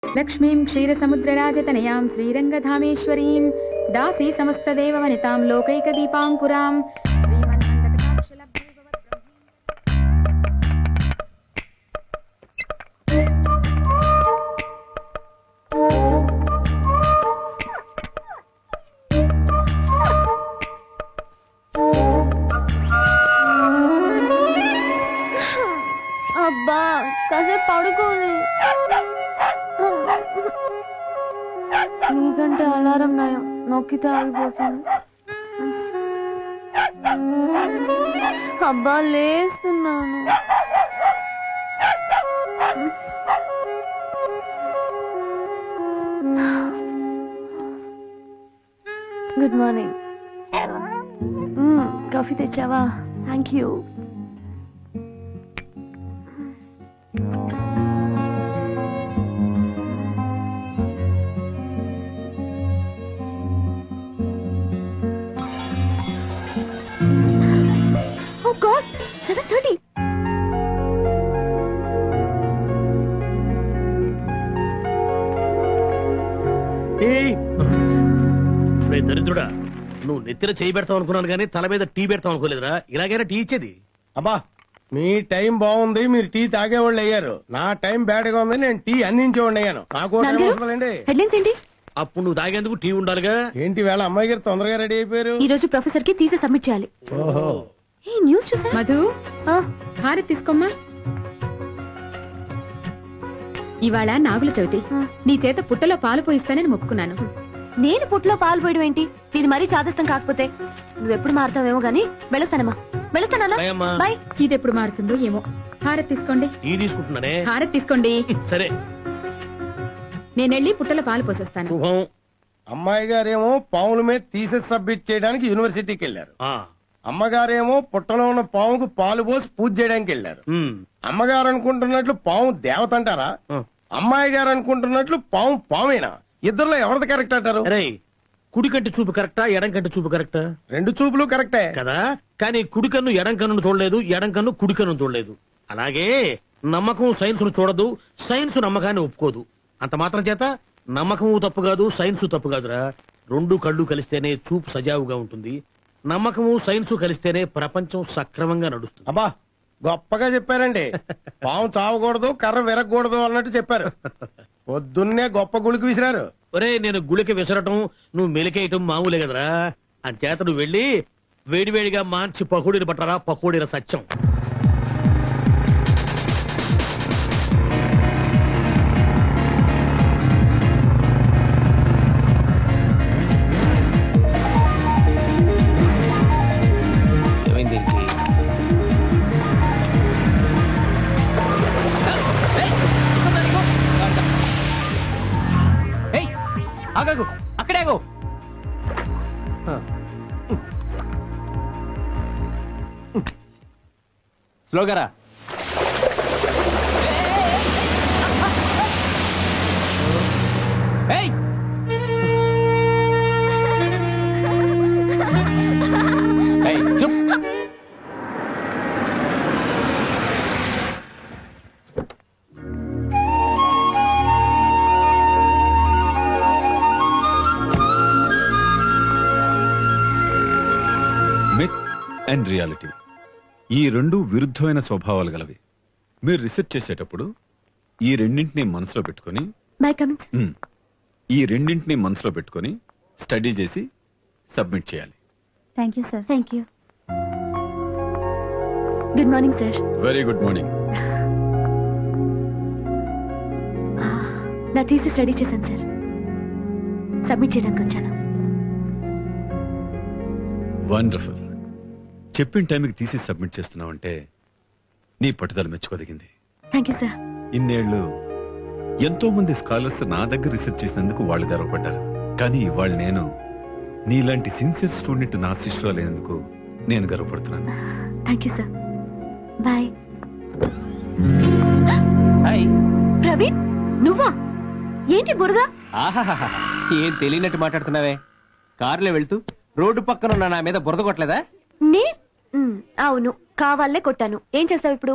లక్ష్మీం క్షీరసముద్రరాజతనయాం శ్రీరంగధామేశ్వరీం దాసీ సమస్తదేవవనితాం లోకైకదీపాంకురాం అబ్బా కాసేపు పడుకోండి. నీకంటే అలారం నయం, నొక్కితే ఆగిపోతుంది. అబ్బా లేస్తున్నాను. Good morning. కాఫీ తెచ్చావా? Thank you. Oh God, 7:30. దరిద్రుడా, నువ్వు నెత్తిన చేయి పెడతావు అనుకున్నాను కానీ తల మీద టీ పెడతావు అనుకోలేదురా. ఇలాగైనా టీ ఇచ్చేది. అబ్బా మీ టైం బాగుంది, మీరు టీ తాగేవాళ్ళు అయ్యారు. నా టైం బ్యాడ్ గా ఉంది, నేను టీ అందించేవాళ్ళు అయ్యాను. నాకు హెడ్లైన్స్ ఏంటి? అప్పుడు నువ్వు తాగేందుకు టీ ఉండాలిగా. ఏంటి వేళ అమ్మాయి గారు తొందరగా రెడీ అయిపోయారు? ఈ రోజు ప్రొఫెసర్ కి థీసిస్ సబ్మిట్ చేయాలి. ఓహో, ఈ న్యూస్ చూసా? మధు, హారతి తీసుకోమ్మా. ఇవాళ నాగుల చవితి, నీ చేత పుట్టలో పాలు పోయిస్తానని మొక్కుకున్నాను. నేను పుట్లో పాలు పోయడం ఏంటి? ఇది మరీ చాదస్తం కాకపోతే. నువ్వెప్పుడు మారుతావేమో గానీ వెళ్ళొస్తానమ్మా. వెళ్ళొస్తానమ్మా. బాయ్. ఇది ఎప్పుడు మారుతుందో ఏమో. హారతి తీసుకోండి. టీ తీసుకుంటున్నానే. హారతి తీసుకోండి. సరే, నేనెళ్ళి పుట్టలో పాలు పోసేస్తాను. శుభం. అమ్మాయి గారేమో పాముల మీద థీసిస్ సబ్మిట్ చేయడానికి యూనివర్సిటీకి వెళ్ళారు. అమ్మగారేమో పుట్టలో ఉన్న పాముకు పాలు పోసి పూజ చేయడానికి వెళ్ళారు. అమ్మగారు అనుకుంటున్నట్లు పాము దేవత అంటారా? అమ్మాయి గారు అనుకుంటున్నట్లు పాము పామేనా? ఇద్దరులో ఎవరిది కరెక్ట్ అంటారు? కుడి కంటి చూపు కరెక్టా, ఎడం కంటి చూపు కరెక్టా? రెండు చూపులు కరెక్టే కదా, కానీ కుడి కన్ను ఎడం కన్ను చూడలేదు, ఎడం కన్ను కుడి కన్ను చూడలేదు. అలాగే నమ్మకం సైన్స్ ను చూడదు, సైన్స్ నమ్మకాన్ని ఒప్పుకోదు. అంత మాత్రం చేత నమ్మకము తప్పు కాదు, సైన్స్ తప్పు కాదురా. రెండు కళ్ళు కలిస్తేనే చూపు సజావుగా ఉంటుంది. నమ్మకము సైన్స్ కలిస్తేనే ప్రపంచం సక్రమంగా నడుస్తుంది. అబ్బా గొప్పగా చెప్పారండి. పాము చావకూడదు, కర్ర విరగకూడదు అన్నట్టు చెప్పారు. పొద్దున్నే గొప్ప గుళికి విసిరారు. ఒరే, నేను గుళికి విసరటం, నువ్వు మెలికేయటం మామూలే కదరా. అంచేత నువ్వు వెళ్ళి వేడివేడిగా మంచి పకోడీని పట్టరా. పకోడీల సత్యం. ఆగకు, అక్కడే ఆగు. స్లోగా. మిత్ అండ్ రియాలిటీ, ఈ రెండు విరుద్ధమైన స్వభావాలు గలవి. మీరు రీసెర్చ్ చేసేటప్పుడు ఈ రెండింటినీ మనసులో పెట్టుకుని స్టడీ చేసి సబ్మిట్ చేయాలి. Thank you sir. Thank you. Good morning sir. Very good morning. నా థీసిస్ స్టడీ చేశాను సార్. సబ్మిట్ చేయడానికి వచ్చాను. వండర్ఫుల్. చెప్పిన టైంకి తీసి సబ్మిట్ చేస్తున్నావంటే నీ పట్టుదల మెచ్చుకోదగింది. Thank you sir. ఇన్నేళ్లు ఎంతో మంది స్కాలర్స్ నా దగ్గర రీసెర్చ్ చేసినందుకు వాళ్ళు గర్వపడ్డారు. కానీ ఇవాళ నేను నీలాంటి సిన్సియర్ స్టూడెంట్ నా శిష్యురాలైనందుకు నేను గర్వపడుతున్నాను. Thank you sir. Bye. Hi Praveen, నువ్వా? ఏంటి బురద? ఆహాహా, ఏం తెలియనట్టు మాట్లాడుతున్నావే. కారులో వెళ్తూ రోడ్డు పక్కన ఉన్న నా మీద బురద కొట్టలేదా? అవును, కావాలనే కొట్టాను. ఏం చేస్తావు ఇప్పుడు?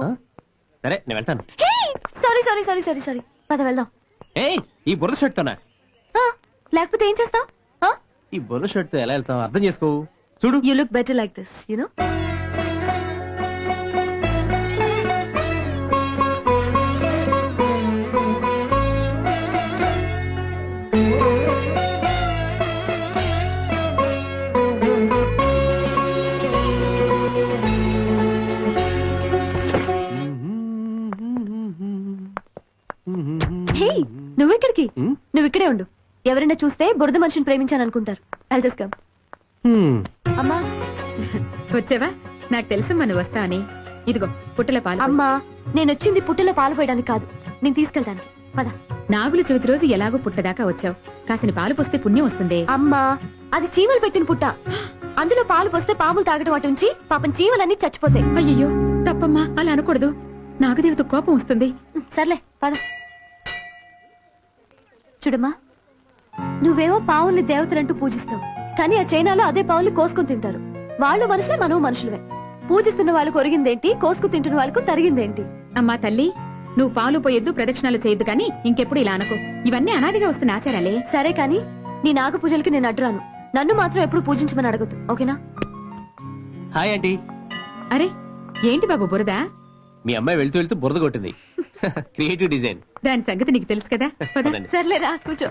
సరే, నేను వెళ్తాను. Sorry sorry sorry sorry sorry. పద వెళ్దాం. ఏయ్ ఈ బుర్ర షర్ట్ తోనా? లేకపోతే ఏం చేస్తావు? ఈ బుర్ర షర్ట్ తో ఎలా వెళ్తావు అర్థం చేసుకో. చూడు you look better like this you know. హే, నువ్వెక్కడికి? నువ్వు ఇక్కడే ఉండు. ఎవరైనా చూస్తే బురద మనిషిని ప్రేమించాను అనుకుంటారు. I'll just come. అమ్మా వచ్చావా? నాకు తెలుసమ్మా నువ్వు వస్తా అని. ఇదిగో పుట్టల పాలు. అమ్మా, నేను వచ్చింది పుట్టలో పాలు పోయడానికి కాదు, నేను తీసుకెళ్ళడానికి. పద. నాగుల చవితి రోజు ఎలాగో పుట్టదాకా వచ్చావు, కాసిని పాలు పోస్తే పుణ్యం వస్తుంది. అమ్మా, అది చీమలు పెట్టిన పుట్ట. అందులో పాలు పోస్తే పాములు తాగడం అటు ఉంచి పాపం చీమలన్నీ చచ్చిపోతాయి. అయ్యో తప్పమ్మా, అలా అనకూడదు. నాగదేవత కోపం వస్తుంది. సర్లే పద. చూడమ్మా, నువ్వేమో పావుల్ని దేవతలంటూ పూజిస్తావు, కానీ ఆ చైనాలో అదే పావుల్ని కోసుకుని తింటారు. వాళ్ళు మనుషులే, మనం మనుషులమే. పూజిస్తున్న వాళ్ళకు ఒరిగిందేంటి, కోసుకు తింటున్న వాళ్ళకు తరిగిందేంటి? అమ్మా తల్లి, నువ్వు పాలు పోయొద్దు, ప్రదక్షిణాలు చేయొద్దు, కానీ ఇంకెప్పుడు ఇలా అనకు. ఇవన్నీ అనాదిగా వస్తున్న ఆచారాలే. సరే కానీ నీ నాగ పూజలకి నేను అడ్డురాను. నన్ను మాత్రం ఎప్పుడు పూజించమని అడగద్దు, ఓకేనా? Hi aunty. అరే ఏంటి బాబు బురద? మీ అమ్మాయి వెళ్తూ వెళ్తూ బురద కొట్టింది. Creative design. దాని సంగతి నీకు తెలుసు కదా. పద. పదండి. సర్లేరా, కూర్చో.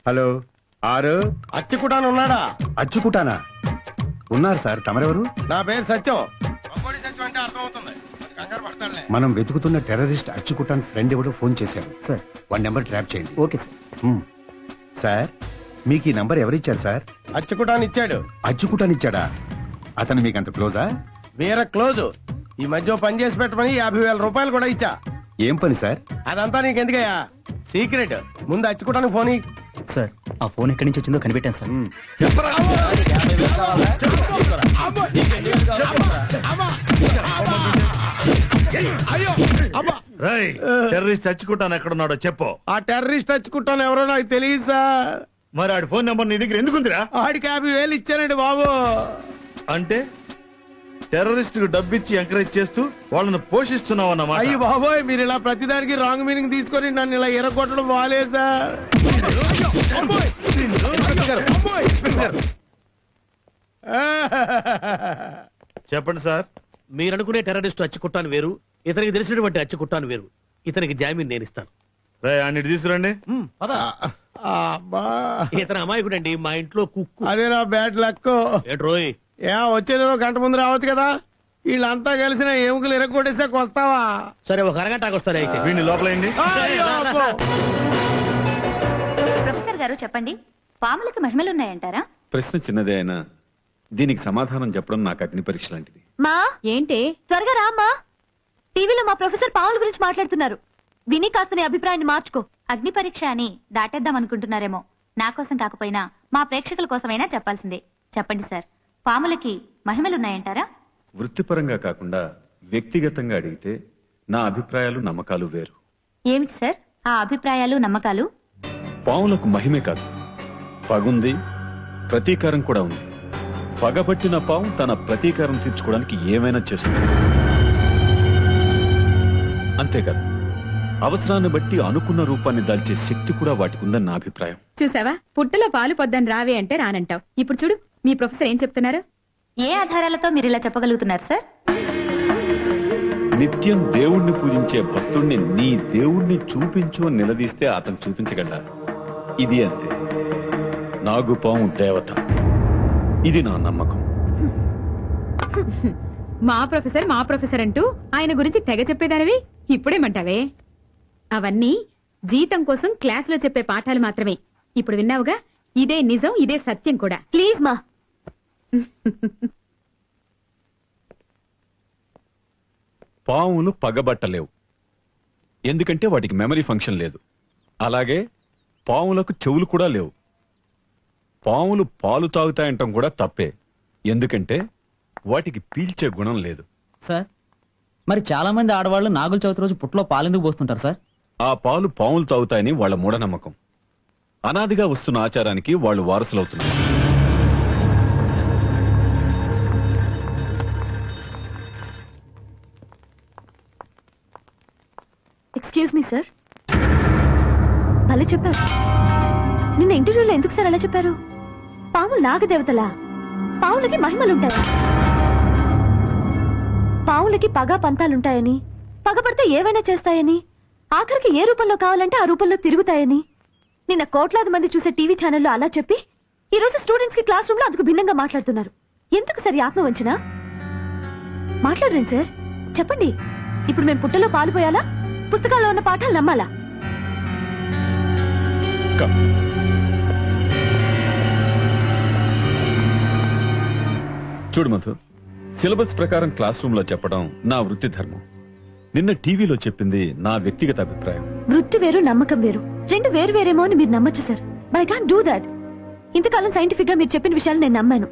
హలో, ఆరు అచ్చుకుటాను ఉన్నాడా? అచ్చుకుటానా? ఉన్నారు సార్. తమరెవరు? నా పేరు సత్యం. సత్యం అంటే అర్థమవుతుంది, కంగారు పడతాడులే. మనం వెతుకుతున్న టెర్రరిస్ట్ అచ్చుకుటాన్ ఫ్రెండ్ ఎవడో ఫోన్ చేశారు సార్. వాడి నెంబర్ ట్రాప్ చేయండి. Okay sir. సార్, మీకు ఈ నంబర్ ఎవరిచ్చారు సార్? అచ్చుకుటాను ఇచ్చాడు. అచ్చుకుటాన్ ఇచ్చాడా? అతను మీకు అంత క్లోజా? వేరే క్లోజ్. ఈ మధ్య ఓ పని చేసి పెట్టమని 50,000 రూపాయలు కూడా ఇచ్చా. ఏం పని సార్? అదంతా నీకెందుకయ్యా, సీక్రెట్. ముందు అచ్చుకోవడానికి ఫోన్ ఇయ్యి. సార్, ఆ ఫోన్ ఎక్కడి నుంచి వచ్చిందో కనిపెట్టాను సార్. టెర్రరిస్ట్ చచ్చుకుంటాను ఎక్కడున్నాడో చెప్పు. ఆ టెర్రరిస్ట్ అచ్చుకుంటాను ఎవరో నాకు తెలియదు సార్. మరి ఆడి ఫోన్ నెంబర్ నీ దగ్గర ఎందుకుందిరా? ఆడికి 50,000 ఇచ్చానండి బాబు. అంటే టెర్రరిస్ట్ కు డబ్బిచ్చి ఎంకరేజ్ చేస్తూ వాళ్ళని పోషిస్తున్నావు అన్నమాట. అయ్యి బాబోయ్, మీరు ఇలా ప్రతిదానికి రాంగ్ మీనింగ్ తీసుకొని నన్ను ఇలా ఎరగొట్టడం బాగాలేదు సార్. చెప్పండి సార్. మీరు అనుకునే టెర్రరిస్ట్ అచ్చుకుట్టాను వేరు, ఇతనికి తెలిసినటువంటి అచ్చుకుట్టాను వేరు. ఇతనికి జామీన్ నేను ఇస్తాను. అన్నిటి తీసుకురండి. అబ్బా, ఇతను అమాయకుడండి, మా ఇంట్లో కుక్కు. అదే నా బ్యాడ్ లక్. ఏట్రోయ్, వచ్చేదో గంట ముందు రావచ్చు కదా. వీళ్ళంతా కలిసిన ఎముకలు ఎరగొట్టేస్తే వస్తావా? సరే ఒక అరగంటకు వస్తారు. అయితే వీడిని లోపలైంది. ప్రొఫెసర్ గారు చెప్పండి, పాములకి మహిమలున్నాయంటారా? ప్రశ్న చిన్నదే అయినా దీనికి సమాధానం చెప్పడం నాకు అగ్ని పరీక్ష లాంటిది. మా ఏంటి? త్వరగా రామ్మా. టీవీలో మా ప్రొఫెసర్ పావుల గురించి మాట్లాడుతున్నారు. విని కాస్త నీ అభిప్రాయాన్ని మార్చుకో. అగ్ని పరీక్ష అని దాటేద్దాం అనుకుంటున్నారేమో. నా కోసం కాకపోయినా మా ప్రేక్షకుల కోసమైనా చెప్పాల్సిందే. చెప్పండి సార్, పాములకి మహిమలున్నాయంటారా? వృత్తిపరంగా కాకుండా వ్యక్తిగతంగా అడిగితే నా అభిప్రాయాలు నమ్మకాలు వేరు. ఏమిటి సార్ ఆ అభిప్రాయాలు నమ్మకాలు? పాములకు మహిమే కాదు, పగుంది, ప్రతీకారం కూడా ఉంది. పగబట్టిన పాము తన ప్రతీకారం తీర్చుకోవడానికి ఏమైనా చేస్తుంది. అంతేకాదు, అవసరాన్ని బట్టి అనుకున్న రూపాన్ని దాల్చే శక్తి కూడా వాటికి ఉందని నా అభిప్రాయం. చూసావా, పుట్టలో పాలు పొద్దని రావే అంటే రానంటావు. ఇప్పుడు చూడు మీ ప్రొఫెసర్ ఏం చెప్తున్నారు. ఏ ఆధారాలతో మీరు ఇలా చెప్పగలుగుతున్నారు సార్? నిత్యం దేవుణ్ణి పూజించే భక్తుణ్ణి నీ దేవుణ్ణి చూపించు అని నిలదీస్తే అతను చూపించగలరా? ఇది అంతే. నాగుపాము దేవత, ఇది నా నమ్మకం. మా ప్రొఫెసర్ అంటూ ఆయన గురించి తెగ చెప్పేదానివి ఇప్పుడేమంటావే? అవన్నీ జీతం కోసం క్లాసులో చెప్పే పాఠాలు మాత్రమే. ఇప్పుడు విన్నావుగా, ఇదే నిజం, ఇదే సత్యం కూడా. ప్లీజ్ మా. పాములు పగబట్టలేవు, ఎందుకంటే వాటికి మెమరీ ఫంక్షన్ లేదు. అలాగే పాములకు చెవులు కూడా లేవు. పాములు పాలు తాగుతాయంటాం కూడా తప్పే, ఎందుకంటే వాటికి పీల్చే గుణం లేదు. సార్, మరి చాలా మంది ఆడవాళ్ళు నాగుల చవితి రోజు పుట్టలో పాలెందుకు పోస్తుంటారు సార్? ఆ పాలు పాములు తాగుతాయని వాళ్ళ మూఢనమ్మకం. అనాదిగా వస్తున్న ఆచారానికి వాళ్ళు వారసులవుతున్నారు. Excuse me sir. భలే చెప్పారు. నిన్న ఇంటర్వ్యూలో ఎందుకు సార్ అలా చెప్పారు? పాములు నాగదేవతలా? పావులకి మహిమలుంటాయా? పావులకి పగ పంతాలుంటాయని, పగపడితే ఏవైనా చేస్తాయని, ఆఖరికి ఏ రూపంలో కావాలంటే ఆ రూపంలో తిరుగుతాయని నిన్న కోట్లాది మంది చూసే టీవీ ఛానల్లో అలా చెప్పి ఈ రోజు స్టూడెంట్స్ కి క్లాస్ రూమ్ లో అందుకు భిన్నంగా మాట్లాడుతున్నారు. ఎందుకు సార్ ఈ ఆత్మవంచన? మాట్లాడండి సార్, చెప్పండి. ఇప్పుడు మేము పుట్టలో పాలు పోయాలా, పుస్తకాల్లో ఉన్న పాఠాలు నమ్మాలా? చూడు మధు, సిలబస్ ప్రకారం క్లాస్ రూమ్ లో చెప్పడం నా వృత్తి ధర్మం. నిన్న టీవీలో చెప్పింది నా వ్యక్తిగత అభిప్రాయం. వృత్తి వేరు, నమ్మకం వేరు, రెండు వేరు వేరేమో అని మీరు నమ్మచ్చు sir. But I can't do that. ఇంతకాలం సైంటిఫిక్ గా మీరు చెప్పిన విషయాలు నేను నమ్మాను.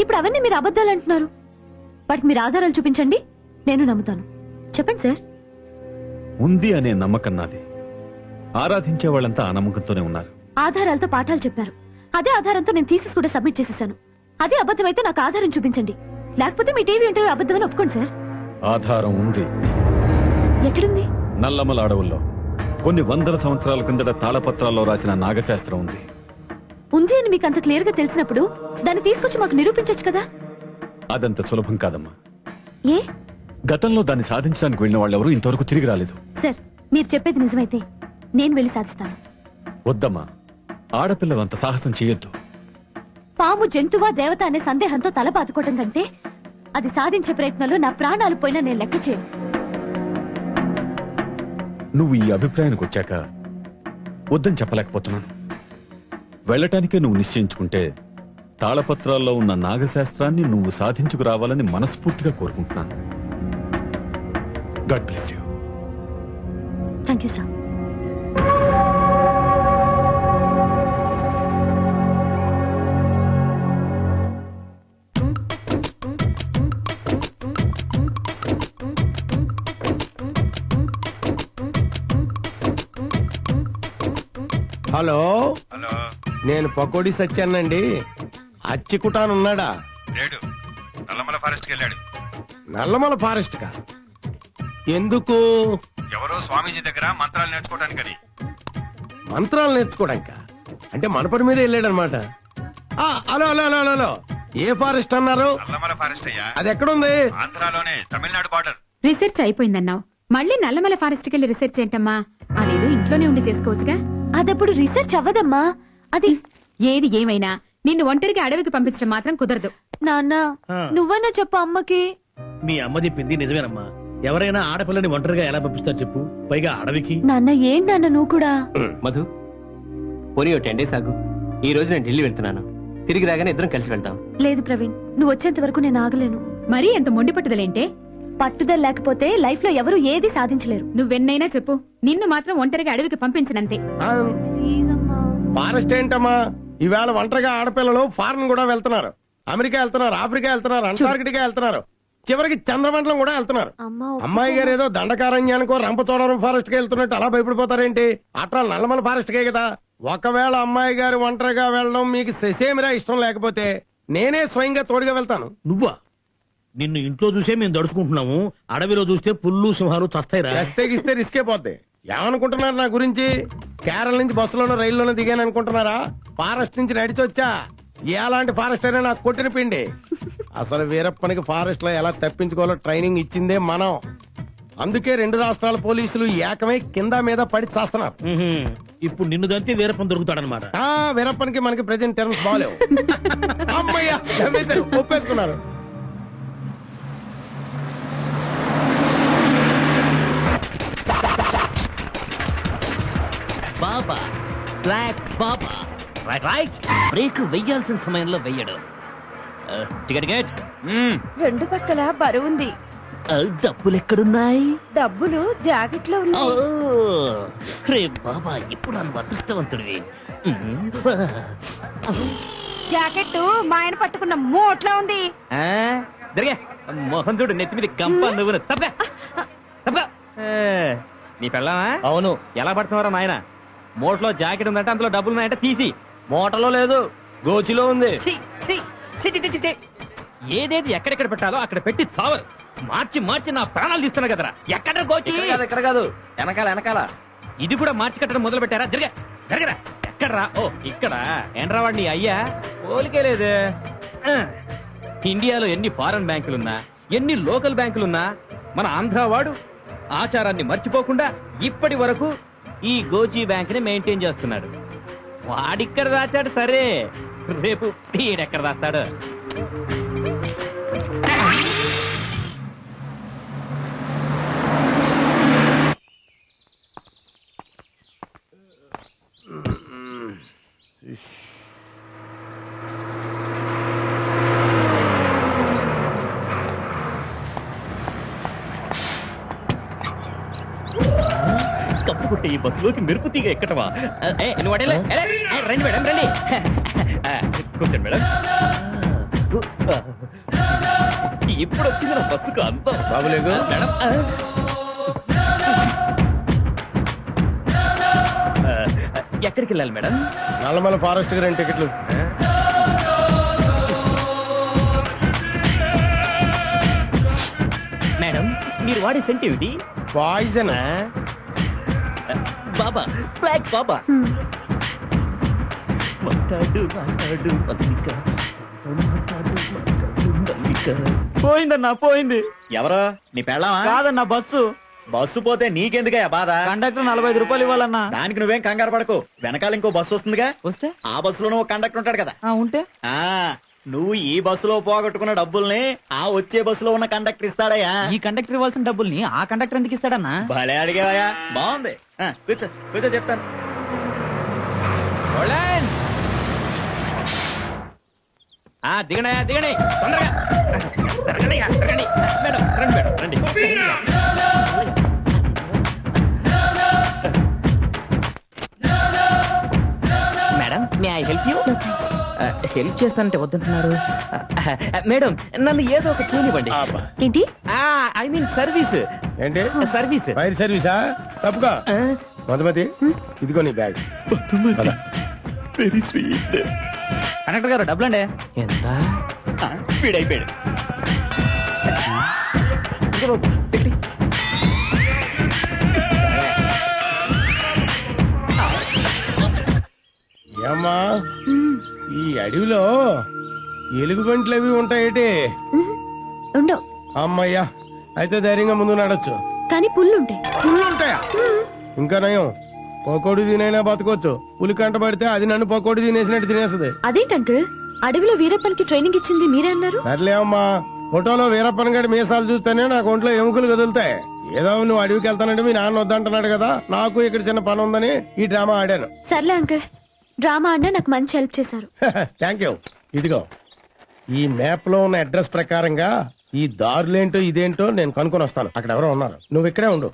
ఇప్పుడు అవన్నీ మీరు అబద్ధాలు అంటున్నారు. వాటికి మీరు ఆధారాలు చూపించండి, నేను నమ్ముతాను. చెప్పండి సార్. ఉంది అనే నమ్మకం నాది. ఆరాధించే వాళ్ళంతా ఆ నమ్మకంతోనే ఉన్నారు. ఆధారాలతో పాఠాలు చెప్పారు. అదే ఆధారంతో నేను థీసిస్ కూడా సబ్మిట్ చేసేసాను. అదే అబద్ధమైతే నాకు ఆధారం చూపించండి, లేకపోతే మీ టీవీ ఇంటర్వ్యూ అబద్ధమని ఒప్పుకోండి సార్. ఆధారం ఉంది. ఎక్కడుంది? నల్లమల అడవుల్లో కొన్ని వందల సంవత్సరాల కిందట తాళపత్రాల్లో రాసిన నాగశాస్త్రం ఉంది. ఉంది అని మీకు అంత క్లియర్ గా తెలిసినప్పుడు దాన్ని తీసుకొచ్చి మాకు నిరూపించొచ్చు కదా. అదంత సులభం కాదమ్మా. ఏ? గతంలో దాన్ని సాధించడానికి వెళ్ళిన వాళ్ళెవరూ ఇంతవరకు తిరిగి రాలేదు. సార్, మీరు చెప్పేది నిజమైతే నేను వెళ్ళి సాధిస్తాను. వద్దమ్మా, ఆడపిల్లలు అంత సాహసం చేయొద్దు. పాము జంతువా దేవత అనే సందేహంతో తల బాదుకోవటం కంటే అది సాధించే ప్రయత్నంలో నా ప్రాణాలు పోయినా నేను లెక్క చేయను. నువ్వు ఈ అభిప్రాయానికి వచ్చాక వద్దని చెప్పలేకపోతున్నాను. వెళ్ళటానికే నువ్వు నిశ్చయించుకుంటే తాళపత్రాల్లో ఉన్న నాగశాస్త్రాన్ని నువ్వు సాధించుకురావాలని మనస్ఫూర్తిగా కోరుకుంటున్నాను. God bless you. Thank you sir. Hello, నేను పకోడీ సత్యానండి. అచ్చికుటాన్ ఉన్నాడా? లేడు, నల్లమల ఫారెస్ట్ కి వెళ్ళాడు. నల్లమల ఫారెస్ట్ కా? ఎందుకు? ఎవరో స్వామీజీ దగ్గర మంత్రాలు నేర్చుకోవడానికని. మంత్రాలు నేర్చుకోవడానిక? అంటే మన పని మీద వెళ్ళాడనమాట. హలో హలో హలో హలో, ఏ ఫారెస్ట్ అన్నారు? నల్లమల ఫారెస్ట్ అయ్యా. అది ఎక్కడుంది? ఆంధ్రాలోనే, తమిళనాడు బార్డర్. రిసెర్చ్ అయిపోయిందన్నావు, మళ్ళీ నల్లమల ఫారెస్ట్ కెళ్ళి రిసెర్చ్ ఏంటమ్మా? అదేదో ఇంట్లోనే ఉండి చేసుకోవచ్చుగా. అదప్పుడు రీసెర్చ్ అవ్వదమ్మా. అది ఏది ఏమైనా నిన్ను ఒంటరికి అడవికి పంపించడం మాత్రం కుదరదు. నాన్న, నువ్వన్నా చెప్పు అమ్మకి. మీ అమ్మ చెప్పింది నిజమేనమ్మా. ఎవరైనా ఆడపిల్లని ఒంటరిగా ఎలా పంపిస్తారు చెప్పు, పైగా అడవికి. నాన్న, ఏం నాన్న నువ్వు కూడా? మధు, పోనీ 10 days ఆగు. ఈ రోజు నేను ఢిల్లీ వెళ్తున్నాను. తిరిగి రాగానే ఇద్దరం కలిసి వెళ్తాం. లేదు ప్రవీణ్, నువ్వు వచ్చేంత వరకు నేను ఆగలేను. మరీ ఎంత మొండి పట్టుదలేంటే? పట్టుదల లేకపోతే లైఫ్ లో ఎవరు ఏది సాధించలేరు. నువ్వెన్నైనా చెప్పు, నిన్ను మాత్రం ఒంటరిగా అడవికి పంపించనంతే. ఫారెస్ట్ ఏంటమ్మా? ఈవేళ ఒంటరిగా ఆడపిల్లలు ఫారెన్ కూడా వెళ్తున్నారు. అమెరికా వెళ్తున్నారు, ఆఫ్రికా వెళ్తున్నారు, అంటార్కిటికా వెళ్తున్నారు, చివరికి చంద్రమండలం కూడా వెళ్తున్నారు. అమ్మాయి గారు ఏదో దండకారణ్యానికో రంపచోడవరం ఫారెస్ట్ కి వెళ్తున్నట్టు అలా భయపడిపోతారేంటి? అట్లా నల్లమల ఫారెస్ట్ కే కదా. ఒకవేళ అమ్మాయి గారు ఒంటరిగా వెళ్ళడం మీకు ససేమిరా ఇష్టం లేకపోతే నేనే స్వయంగా తోడుగా వెళ్తాను. నువ్వా? నిన్ను ఇంట్లో చూసే మేము దడుచుకుంటున్నాము, అడవిలో చూస్తే పుల్లు సింహాలు చస్తాయిరా. తెగిస్తే రిస్కే పోద్ది. ఏమనుకుంటున్నారు నా గురించి? కేరళ నుంచి బస్సులోనో రైల్లోనో దిగాను అనుకుంటున్నారా? ఫారెస్ట్ నుంచి నడిచి వచ్చా. ఎలాంటి ఫారెస్ట్ అయినా నాకు కొట్టిన పిండి. అసలు వీరప్పనికి ఫారెస్ట్ లో ఎలా తప్పించుకోవాలో ట్రైనింగ్ ఇచ్చిందే మనం. అందుకే 2 రాష్ట్రాల పోలీసులు ఏకమై కింద మీద పడి చేస్తున్నారు. ఇప్పుడు నిన్ను దంతి వీరప్పం దొరుకుతాడనమాట. వీరప్పనికి మనకి ప్రెజెంట్ టర్మ్స్ బాలేవు. అమ్మయ్యా, ఒప్పేసుకున్నారు. బాబా, బ్లాక్ బాబా, రైట్ రైట్. బ్రేక్ వెయ్యాల్సిన సమయంలో వెయ్యడు. టికెట్ 2 పక్కల బరువుంది. డబ్బులు ఎక్కడున్నాయి? డబ్బులు జాకెట్ లో ఉన్నాయి. రే బాబా, ఇప్పుడు నన్ను అదృష్టవంతుడివి. జాకెట్ మా ఆయన పట్టుకున్న మోట్లో ఉంది. జరిగే మోహన్ చూడు, నెత్తి మీద గంప. నువ్వు తప్ప నీ పెళ్ళామా? అవును. ఎలా పడుతున్నారా నాయన? మూటలో జాకెట్ ఉందంటే అందులో డబ్బులు ఉన్నాయంటే తీసి. మూటలో లేదు, గోచిలో ఉంది. ఏదేది ఎక్కడెక్కడ పెట్టాలో అక్కడ పెట్టి చావు. మార్చి మార్చి నా ప్రాణాలు తీస్తున్నా కదరా. ఎక్కడ గోచి? ఎక్కడ కాదు, వెనకాల వెనకాల. ఇది కూడా మార్చి కట్టడం మొదలు పెట్టారా? జరగరా. ఎక్కడరా? ఓ ఇక్కడ. ఏంట్రా వాడిని అయ్యా? పోలికే లేదు. ఇండియాలో ఎన్ని ఫారెన్ బ్యాంకులున్నా, ఎన్ని లోకల్ బ్యాంకులున్నా, మన ఆంధ్ర వాడు ఆచారాన్ని మర్చిపోకుండా ఇప్పటి వరకు ఈ గోజీ బ్యాంక్ ని మెయింటైన్ చేస్తున్నాడు. వాడిక్కడ దాచాడు సరే, రేపు వీడెక్కడ దాస్తాడు? కప్పుకుంటే ఈ బస్సులోకి మెరుపు తీగ ఎక్కటవా? నువ్వు అడేలే. రండి మేడం, రండి. కూర్చోండి మేడం. ఇప్పుడు వచ్చింది నా బస్సుకు అంతా. బాబులేదు మేడం, ఎక్కడికి వెళ్ళాలి మేడం? నల్లమల ఫారెస్ట్ కి 2 టికెట్లు. మేడం, మీరు వాడే సెంట్ ఏమిటి? పాయిజన్. బాబా, బ్లాక్ బాబా. మాట్లాడు మాట్లాడు మల్లిక, మాట్లాడు మాట్లాడు మల్లిక. పోయిందన్నా, పోయింది. ఎవరో నీ పెళ్ళామా? కాదన్నా, బస్సు. బస్సు పోతే నీకెందుకయ్యా బాధ? కండక్టర్ 45 రూపాయలు ఇవ్వాలన్నా. దానికి నువ్వేం కంగారు పడకు. వెనకాల ఇంకో బస్సు వస్తుందిగా. వస్తే ఆ బస్సులో నువ్వు కండక్టర్ ఉంటాడు కదా. ఉంటే ఆ నువ్వు ఈ బస్సులో పోగొట్టుకున్న డబ్బుల్ని ఆ వచ్చే బస్సులో ఉన్న కండక్టర్ ఇస్తాడయ్యా. ఈ కండక్టర్ ఇవ్వాల్సిన డబ్బుల్ని ఆ కండక్టర్ ఎందుకు ఇస్తాడన్నా? భలే అడిగావయ్యా, బాగుంది. కూర్చో కూర్చో, చెప్తాను. దిగనయా, దిగనే తొందరగా. రండి మేడం, రండి మేడం, రండి. Madam, may I help you? Help చేస్తానంటే వద్దంటున్నారు. మేడం, నన్ను ఏదో ఒక చేయనివ్వండి. ఏంటి? I mean service. ఏంటి సర్వీస్? ఫైర్ సర్వీసా? తప్పుగా. మధుమతి, ఇదిగో నీ బ్యాగ్. Very sweet. కండక్టర్ గారు డబ్బులండి. ఎంత? వీడైపోయాడు. ఏమ్మా, ఈ అడవిలో ఎలుగుబంట్లు అవి ఉంటాయేటి? ఉండవు. అమ్మయ్యా, అయితే ధైర్యంగా ముందు నడొచ్చు. కానీ పుల్లుంటాయి. పుల్లుంటాయా? ఇంకా నయం, పకోడి తినైనా బతకొచ్చు. పులి కంట పడితే అది నన్ను పకోడి తినేసినట్టు తినేస్తుంది. అదేంటి అంకుల్, అడవిలో వీరప్పనికి ట్రైనింగ్ ఇచ్చింది మీరే అన్నారు. సర్లే అమ్మా, ఫోటోలో వీరప్పన్ గడి మీసాలు చూస్తేనే నాకు ఒంట్లో ఎముకలు కదులుతాయి. ఏదో నువ్వు అడవికి వెళ్తానంటే మీ నాన్న వద్దంటున్నాడు కదా, నాకు ఇక్కడ చిన్న పని ఉందని ఈ డ్రామా ఆడాను. సర్లే అంకుల్, డ్రామా అన్నా నాకు మంచి హెల్ప్ చేశారు. Thank you. ఇదిగో ఈ మ్యాప్ లో ఉన్న అడ్రస్ ప్రకారంగా ఈ దారులేంటో ఇదేంటో నేను కనుక్కొని వస్తాను. అక్కడ ఎవరో ఉన్నారు, నువ్వు ఇక్కడే ఉండు.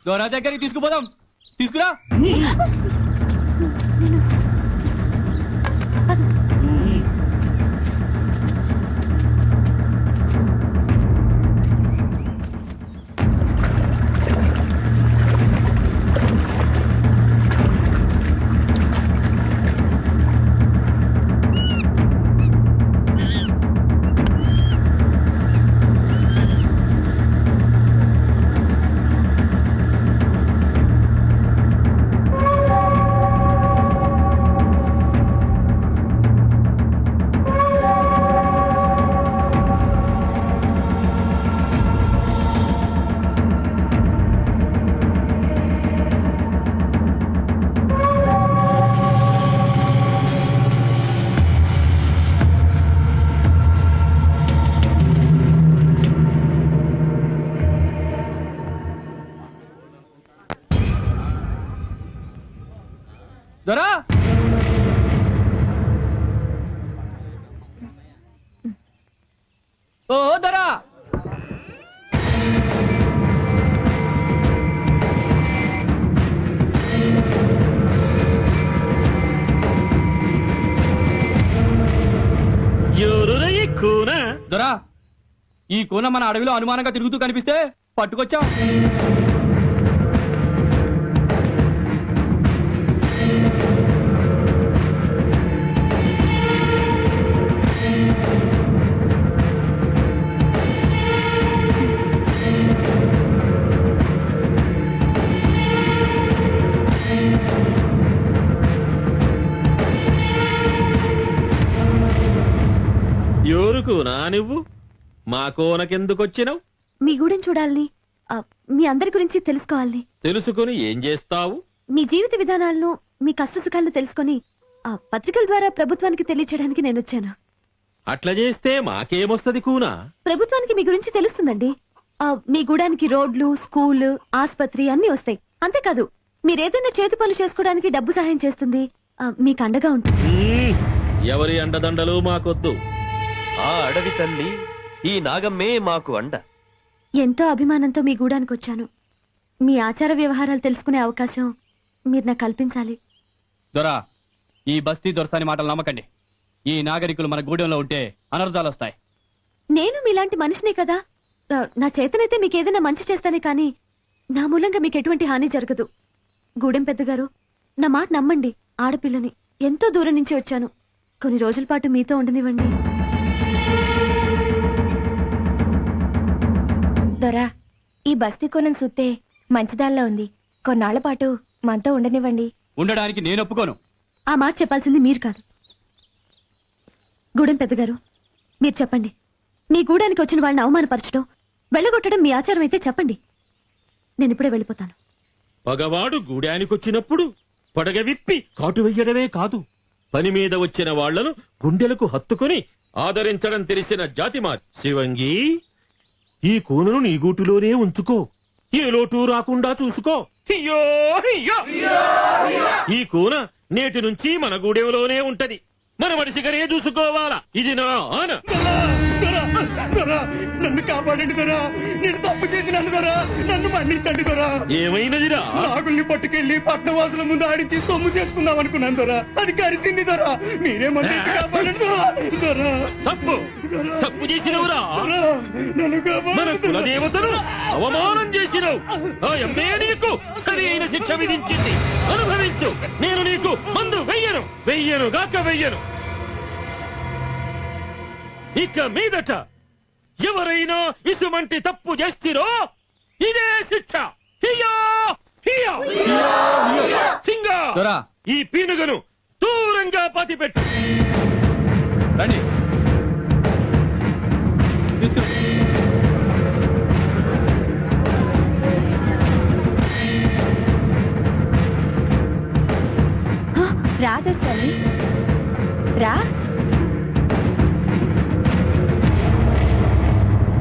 దొరా దగ్గరికి తీసుకుపోదాం. తీసుకురా. దొరా ఓ దొరా ఎవరురా ఈ కూన? దొరా ఈ కూన మన అడవిలో అనుమానంగా తిరుగుతూ కనిపిస్తే పట్టుకొచ్చాం. ఎవరు కూనా నువ్వు? మా కోనకెందుకొచ్చినావు? మీ గూడెం చూడాలని మీ అందరి గురించి తెలుసుకోవాలని, తెలుసుకుని ఏం చేస్తావు? మీ జీవిత విధానాలను, మీ కష్ట సుఖాలను తెలుసుకొని పత్రికల ద్వారా ప్రభుత్వానికి తెలియచేయడానికి నేను వచ్చాను. అట్లా చేస్తే మాకేమొస్తది కూనా? ప్రభుత్వానికి మీ గురించి తెలుస్తుందండి. మీ గూడానికి రోడ్లు, స్కూల్, ఆసుపత్రి అన్ని వస్తాయి. అంతేకాదు మీరేదైనా చేతి పనులు చేసుకోవడానికి డబ్బు సహాయం చేస్తుంది, మీకు అండగా ఉంటుంది. ఎవరి అండదండలు మాకొద్దు. ఆ అడవి తల్లి ఈ నాగమ్మే మాకు అండ. ఎంతో అభిమానంతో మీ గూడానికి వచ్చాను. మీ ఆచార వ్యవహారాలు తెలుసుకునే అవకాశం మీరు నాకు కల్పించాలి. దొరా ఈ బస్తీ దొరసాని మాటలు నమ్మకండి. ఈ నాగరికులు మన గూడెంలో ఉంటే అనర్థాలు వస్తాయి. నేను మీలాంటి మనిషినే కదా. నా చేతనైతే మీకు ఏదైనా మంచి చేస్తానే కానీ నా మూలంగా మీకు ఎటువంటి హాని జరగదు. గూడెం పెద్దగారు, నా మాట నమ్మండి. ఆడపిల్లని ఎంతో దూరం నుంచి వచ్చాను. కొన్ని రోజుల పాటు మీతో ఉండనివ్వండి. దొరా ఈ బస్తీ కొనం సుత్తే మంచిదానిలో ఉంది. కొన్నాళ్ల పాటు మనతో ఉండనివ్వండి. ఉండడానికి నేను ఒప్పుకోను. ఆ మాట చెప్పాల్సింది మీరు కాదు. గూడెం పెద్దగారు, మీరు చెప్పండి. మీ గూడానికి వచ్చిన వాళ్ళని అవమానపరచడం, వెళ్ళగొట్టడం మీ ఆచారం అయితే చెప్పండి. నేను ఇప్పుడే వెళ్ళిపోతాను. పగవాడు గూడానికొచ్చినప్పుడు పడగ విప్పి కాటు వెయ్యడమే కాదు, పని మీద వచ్చిన వాళ్లను గుండెలకు హత్తుకుని ఆదరించడం తెలిసిన జాతిమార్. శివంగి, ఈ కూనను నీ గూటిలోనే ఉంచుకో. ఏ లోటు రాకుండా చూసుకో. అయ్యో అయ్యో! ఈ కూన నేటి నుంచి మన గూడెంలోనే ఉంటది. మన మనిషిగానే చూసుకోవాలా. ఇది నా ఆన. నన్ను కాపాడండి దొరా. నేను తప్పు చేసినాను దొరా. నన్ను మన్నించండి దొరా. ఏమైనదిరా? నాగుల్ని పట్టుకెళ్లి పట్టణవాసుల ముందు ఆడించి సొమ్ము చేసుకుందాం అనుకున్నాను దొరా. అది కలిసింది దొరా. మీరే మన్నించి కాపాడండి దొరా. దొరా తప్పు తప్పు చేసినవురా. నన్ను మన కాపాడండి. కులదేవతను అవమానం చేసినావు. ఆ అమ్మే నీకు సరి అయిన శిక్ష విధించింది. అనుభవించు. నేను నీకు మందు వెయ్యను గాక వెయ్యను. ఇక మీదట ఎవరైనా ఇసుమంటి తప్పు చేstiరో ఇదే శిక్ష. హియా హియా సింగా, దొరా ఈ పీనుగను దూరంగా పాతిపెట్టు. రండి. రా దొరసాని రా.